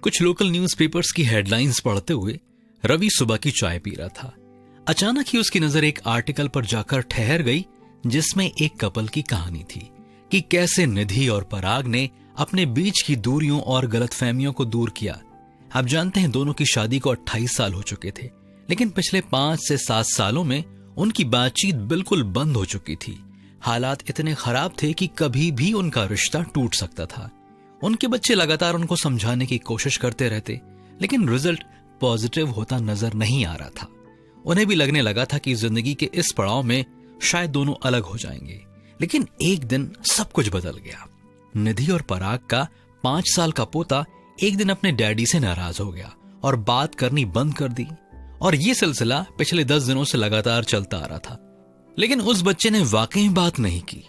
कुछ local newspapers की headlines पढ़ते हुए रवि सुबह की चाय पी रहा था। अचानक ही उसकी नजर एक आर्टिकल पर जाकर ठहर गई जिसमें एक कपल की कहानी थी कि कैसे निधि और पराग ने अपने बीच की दूरियों और गलतफहमियों को दूर किया। आप जानते हैं, दोनों की शादी को 28 साल हो चुके थे, लेकिन पिछले 5 से 7 सालों में उनकी बातचीत बिल्कुल बंद हो चुकी थी। हालात इतने खराब थे कि कभी भी उनका रिश्ता टूट सकता था। उनके बच्चे लगातार उनको समझाने की कोशिश करते रहते, लेकिन रिजल्ट पॉजिटिव होता नजर नहीं आ रहा था। उन्हें भी लगने लगा था कि जिंदगी के इस पड़ाव में शायद दोनों अलग हो जाएंगे। लेकिन एक दिन सब कुछ बदल गया। निधि और पराग का 5 साल का पोता एक दिन अपने डैडी से नाराज हो गया और बात करनी बंद कर दी। और ये सिलसिला पिछले 10 दिनों से लगातार चलता आ रहा था। लेकिन उस बच्चे ने वाकई बात नहीं की।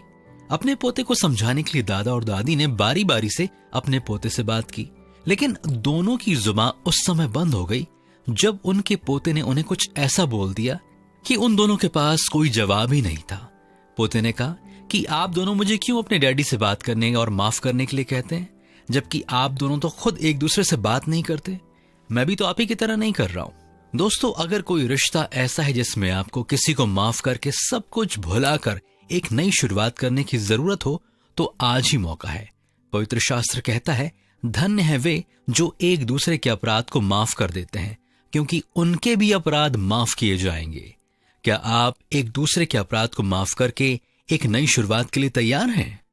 अपने पोते को समझाने के लिए दादा और दादी ने बारी बारी से अपने पोते से बात की, लेकिन दोनों की जुबान उस समय बंद हो गई जब उनके पोते ने उन्हें कुछ ऐसा बोल दिया कि उन दोनों के पास कोई जवाब ही नहीं था। पोते ने कहा कि आप दोनों मुझे क्यों अपने डैडी से बात करने और माफ करने के लिए कहते हैं, जबकि आप दोनों तो खुद एक दूसरे से बात नहीं करते। मैं भी तो आप ही की तरह नहीं कर रहा हूं। दोस्तों, अगर कोई रिश्ता ऐसा है जिसमें आपको किसी को माफ करके सब कुछ भुलाकर एक नई शुरुआत करने की जरूरत हो, तो आज ही मौका है। पवित्र शास्त्र कहता है, धन्य है वे जो एक दूसरे के अपराध को माफ कर देते हैं, क्योंकि उनके भी अपराध माफ किए जाएंगे। क्या आप एक दूसरे के अपराध को माफ करके एक नई शुरुआत के लिए तैयार हैं?